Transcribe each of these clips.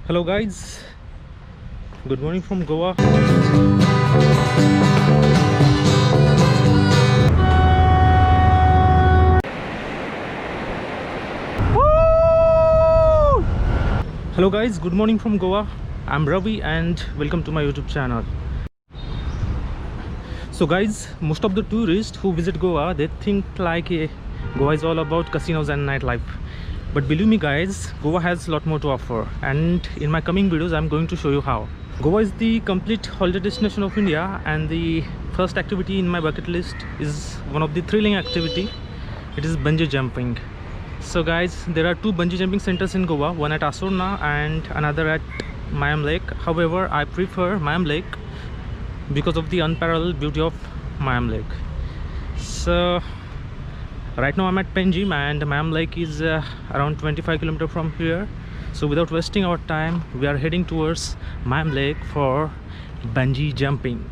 Hello guys, good morning from Goa. Woo! Hello guys, good morning from Goa. I'm Ravi and welcome to my YouTube channel. So guys, most of the tourists who visit Goa, they think like Goa is all about casinos and nightlife. But believe me guys, Goa has a lot more to offer, and in my coming videos I'm going to show you how. Goa is the complete holiday destination of India, and the first activity in my bucket list is one of the thrilling activity. It is bungee jumping. So guys, there are two bungee jumping centers in Goa, one at Asorna and another at Mayam Lake. However, I prefer Mayam Lake because of the unparalleled beauty of Mayam Lake. So right now I'm at Panjim and Mayam Lake is around 25 km from here. So without wasting our time, we are heading towards Mayam Lake for bungee jumping.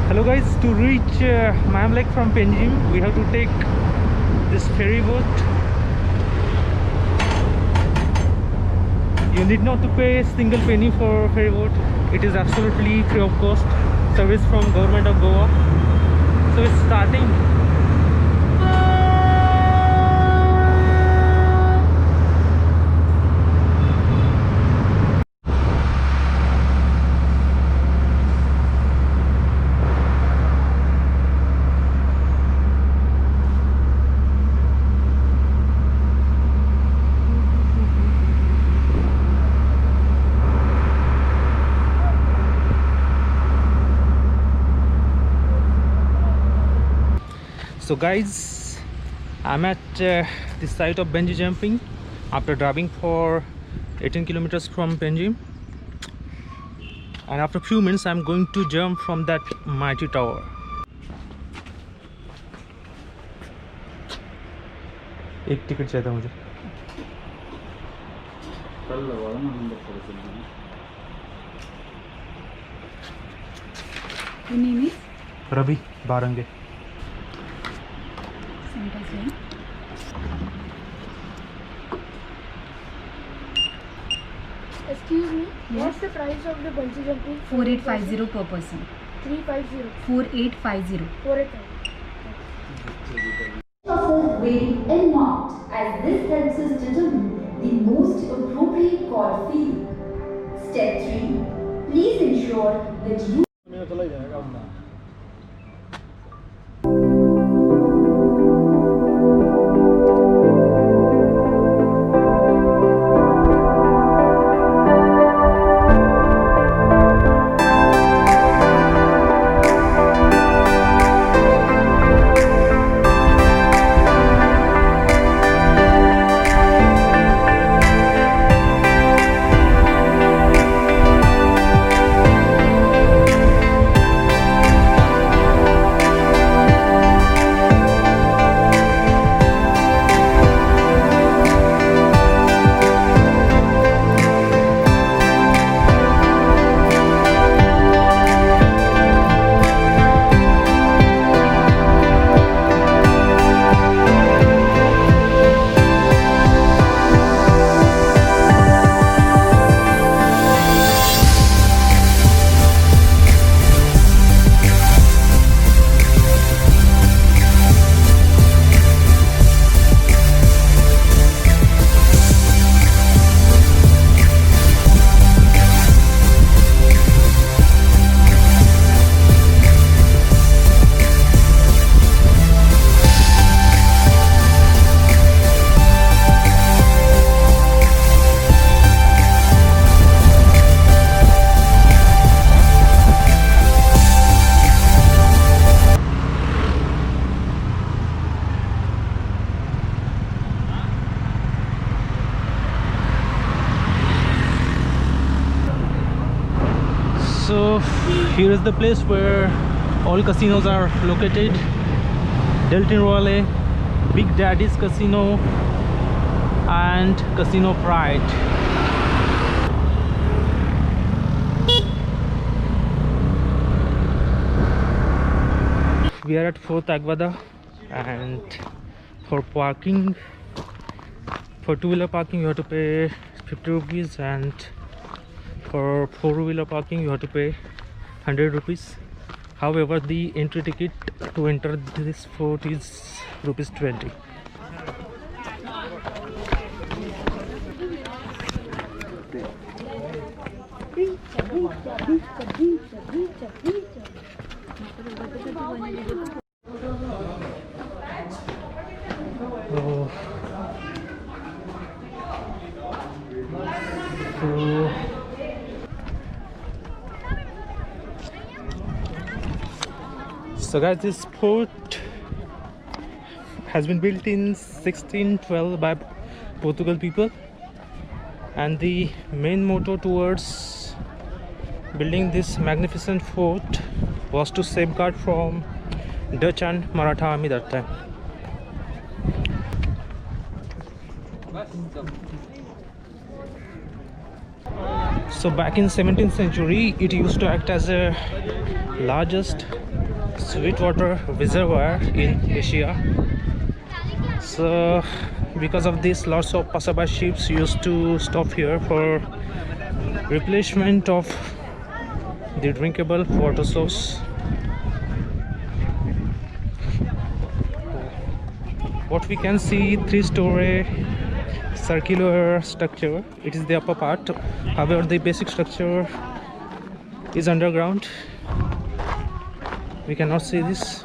Hello guys, to reach Mayam Lake from Panjim, we have to take this ferry boat. You need not to pay a single penny for ferry boat. It is absolutely free of cost service from government of Goa. So it's starting. So guys, I'm at the site of bungee jumping after driving for 18 kilometers from Panjim, and after a few minutes I'm going to jump from that mighty tower. एक ticket चाहिए था मुझे. Your name is? Ravi Barange. Santa's name. Excuse me, Yes. what's the price of the bungee jumping? 4850 per person. 350. 4850. 485. Muscles weighing and not, as this helps us determine the most appropriate chord field. Step 3. Please ensure that you So here is the place where all casinos are located. Deltin Royale, Big Daddy's Casino and Casino Pride. We are at Fort Aguada, and for parking, for two-wheeler parking you have to pay 50 rupees, and for four-wheeler parking you have to pay 100 rupees. However, the entry ticket to enter this fort is rupees 20. So guys, this fort has been built in 1612 by Portugal people, and the main motto towards building this magnificent fort was to safeguard from Dutch and Maratha army that time. So back in 17th century it used to act as a largest sweetwater reservoir in Asia. So because of this, lots of passerby ships used to stop here for replacement of the drinkable water source. What we can see, three-story circular structure. It is the upper part. However, the basic structure is underground. We cannot see this.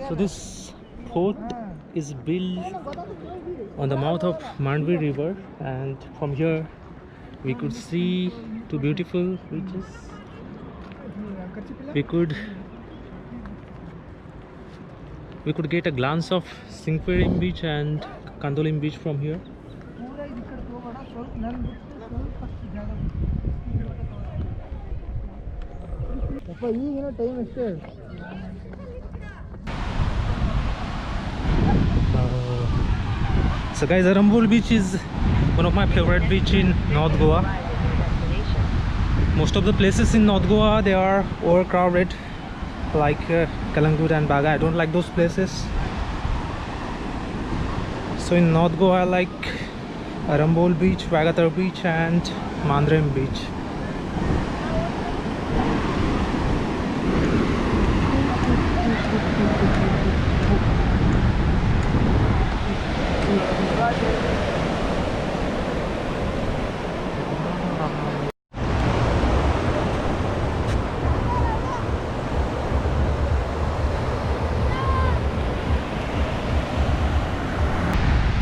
So this fort is built on the mouth of Mandvi river, and from here we could see two beautiful beaches. We could get a glance of Singperim beach and Kandolim beach from here. So guys, Arambol beach is one of my favorite beach in North Goa. Most of the places in North Goa, they are overcrowded, like Kalangut and Baga. I don't like those places. So in North Goa I like Arambol beach, Vagatar beach and Mandrem beach.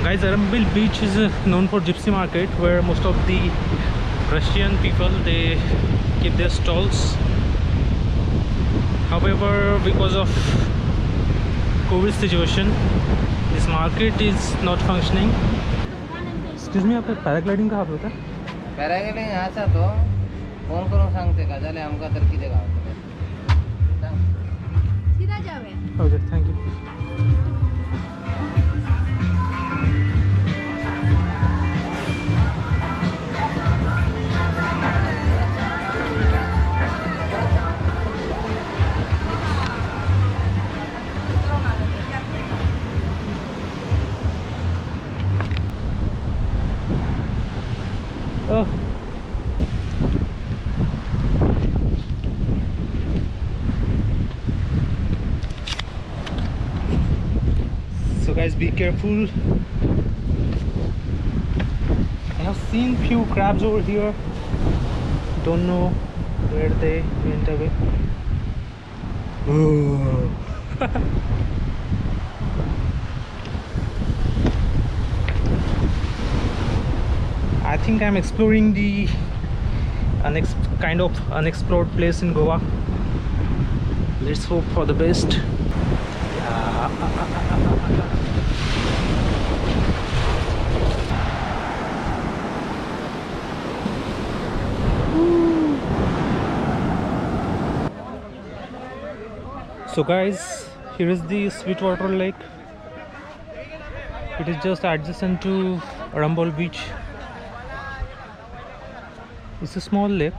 Guys, Arambol beach is known for gypsy market, where most of the Russian people, they keep their stalls. However, because of COVID situation, this market is not functioning. Excuse me, आपका paragliding कहाँ पे होता है? Paragliding ह्याचा तो phone करून सांगते का झाले आमका तर किती गाव Okay, thank you. Oh. So guys, be careful. I have seen few crabs over here. Don't know where they went away. Oh. I think I'm exploring the kind of unexplored place in Goa. Let's hope for the best. Yeah. So guys, here is the Sweetwater Lake. It is just adjacent to Arambol Beach. It's a small lake.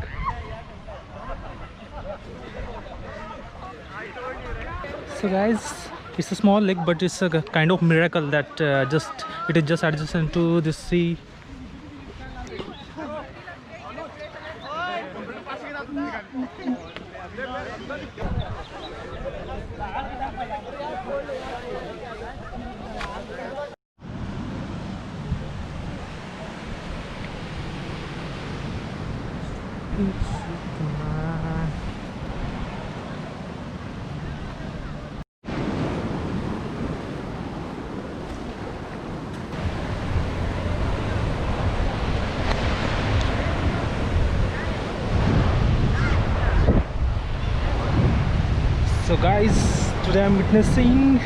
So guys, it's a small lake, but it's a kind of miracle that it is just adjacent to the sea. So guys, today I'm witnessing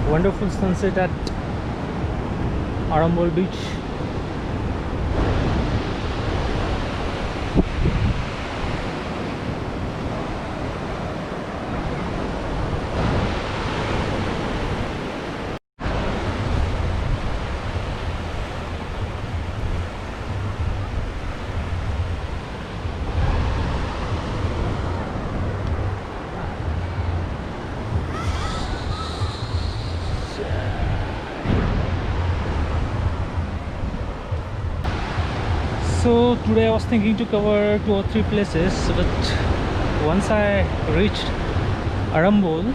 wonderful sunset at Arambol Beach. So today I was thinking to cover 2 or 3 places, but once I reached Arambol,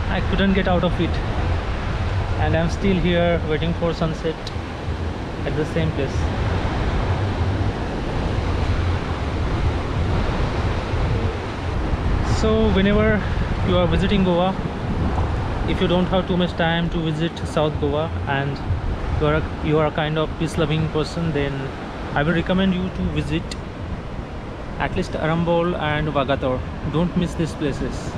I couldn't get out of it, and I'm still here waiting for sunset at the same place. So whenever you are visiting Goa, if you don't have too much time to visit South Goa and you are a kind of peace loving person, then I will recommend you to visit at least Arambol and Vagator. Don't miss these places.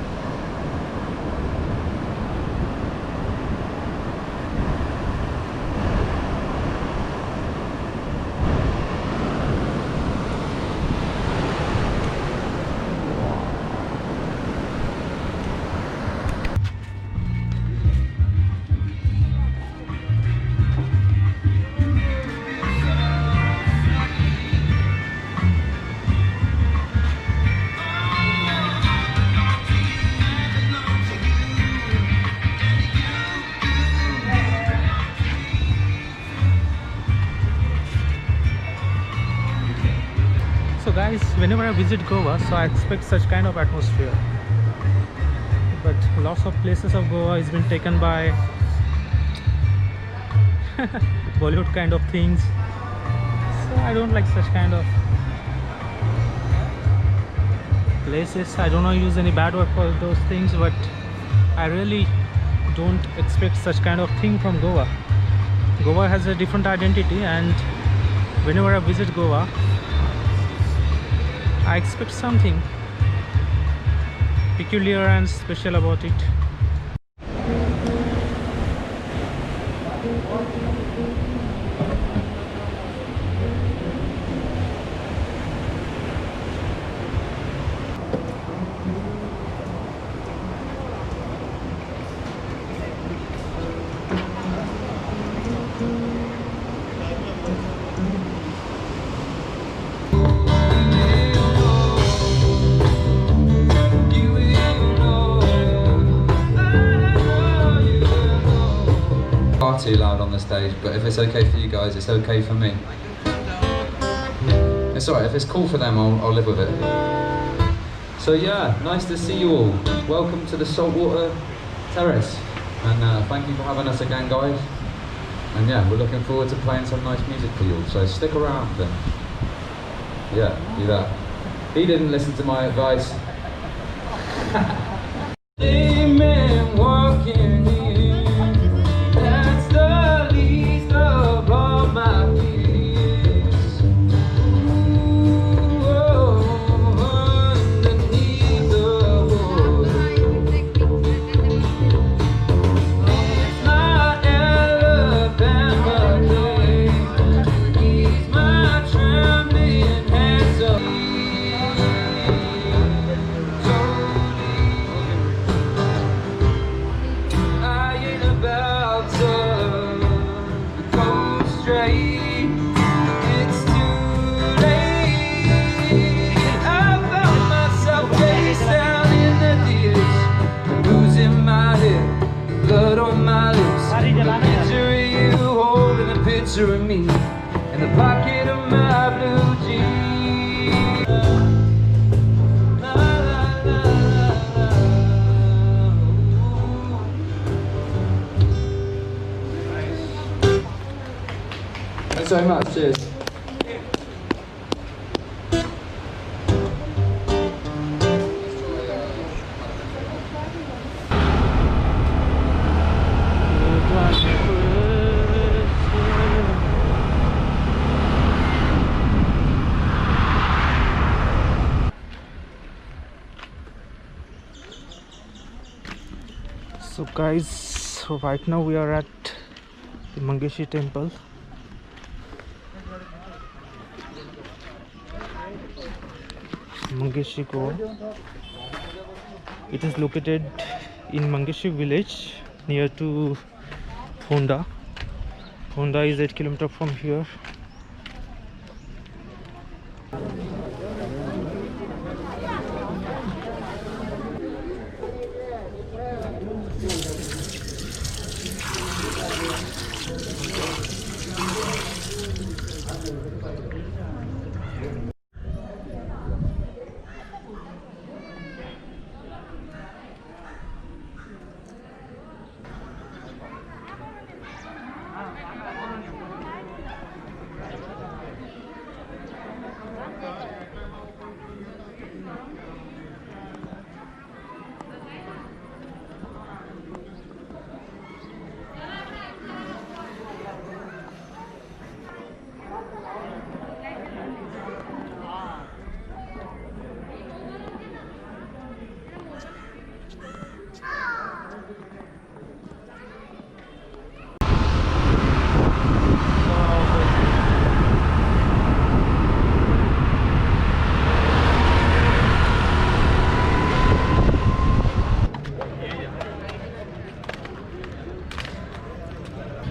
So guys, whenever I visit Goa, so I expect such kind of atmosphere, but lots of places of Goa has been taken by Bollywood kind of things, so I don't like such kind of places. I don't know use any bad word for those things, but I really don't expect such kind of thing from Goa. Goa has a different identity, and whenever I visit Goa, I expect something peculiar and special about it. Too loud on the stage, but if it's okay for you guys, it's okay for me. It's alright, if it's cool for them, I'll live with it. So yeah, nice to see you all. Welcome to the Saltwater Terrace, and thank you for having us again, guys. And yeah, we're looking forward to playing some nice music for you all, so stick around then. Yeah, do that. He didn't listen to my advice. Amen, walking in. That's the least of all my fears. Ooh, oh, underneath the wood. It's my Alabama day. He's my trembling hands of in my blue jeans. La, la, la, la, la. Thanks so much, cheers. So guys, right now we are at the Mangeshi temple. Mangeshi Goa. It is located in Mangeshi village near to Honda. Honda is 8 km from here.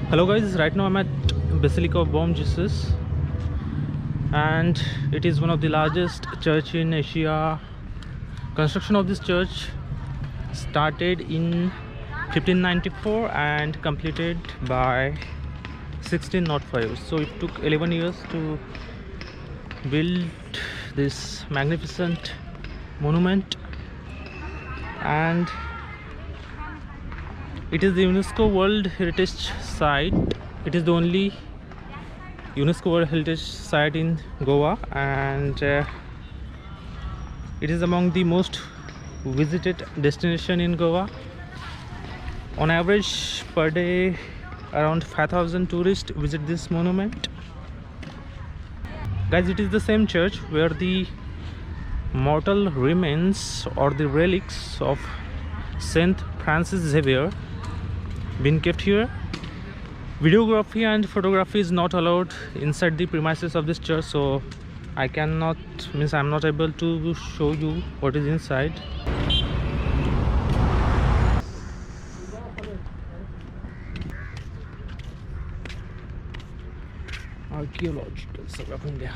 Hello guys, right now I'm at Basilica of Bom Jesus, and it is one of the largest church in Asia. Construction of this church started in 1594 and completed by 1605. So it took 11 years to build this magnificent monument, and it is the UNESCO World Heritage Site. It is the only UNESCO World Heritage Site in Goa, and it is among the most visited destination in Goa. On average per day, around 5,000 tourists visit this monument. Guys, it is the same church where the mortal remains or the relics of Saint Francis Xavier been kept here. Videography and photography is not allowed inside the premises of this church, so I'm not able to show you what is inside. Archaeological Survey of India.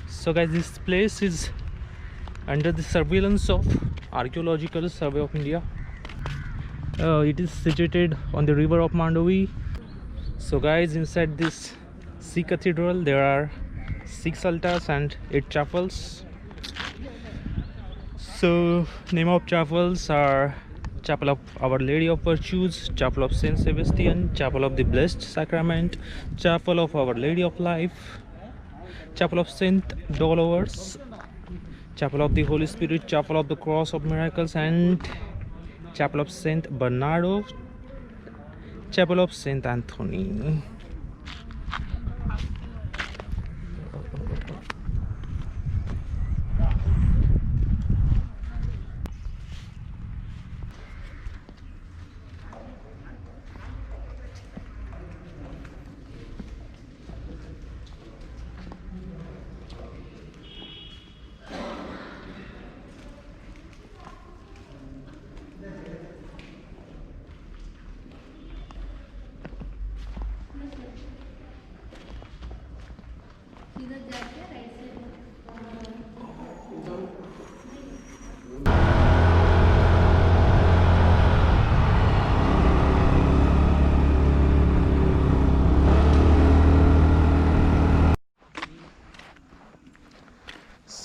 So guys, this place is under the surveillance of Archaeological Survey of India. It is situated on the river of Mandovi. So guys, inside this sea cathedral there are 6 altars and 8 chapels. So name of chapels are Chapel of Our Lady of Virtues, Chapel of Saint Sebastian, Chapel of the Blessed Sacrament, Chapel of Our Lady of Life, Chapel of Saint Dolores, Chapel of the Holy Spirit, Chapel of the Cross of Miracles, and Chapel of Saint Bernardo, Chapel of Saint Anthony.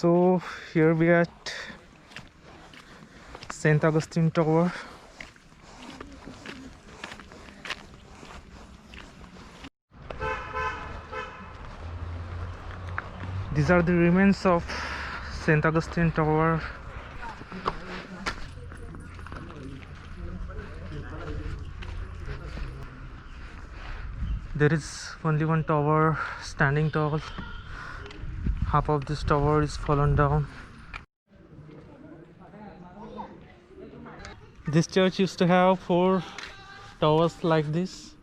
So here we are at St. Augustine Tower. These are the remains of St. Augustine Tower. There is only one tower standing tall. Half of this tower is fallen down. This church used to have 4 towers like this,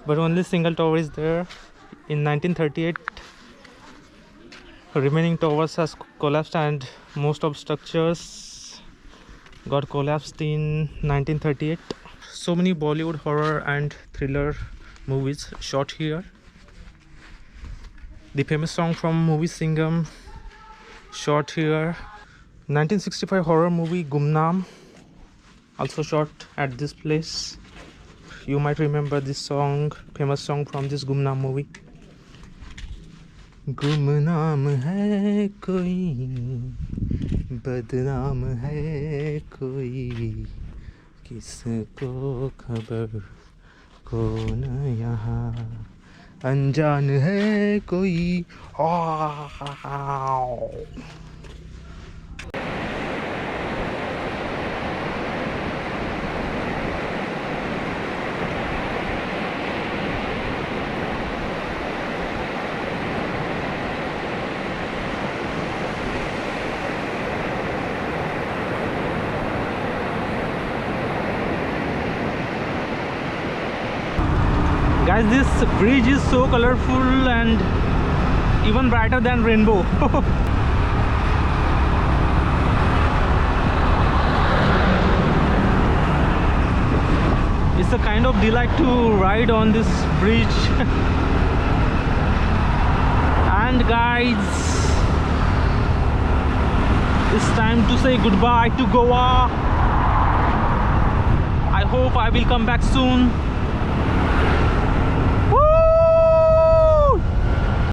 but only single tower is there. In 1938, remaining towers has collapsed and most of structures got collapsed in 1938. So many Bollywood horror and thriller movies shot here. The famous song from movie Singham shot here. 1965 horror movie Gumnaam also shot at this place. You might remember this song, famous song from this Gumnaam movie. गुमनाम है कोई, बदनाम है कोई, किसको खबर कौन यहाँ, अनजान है कोई. Guys, this bridge is so colorful and even brighter than rainbow. It's a kind of delight to ride on this bridge. And guys, it's time to say goodbye to Goa. I hope I will come back soon.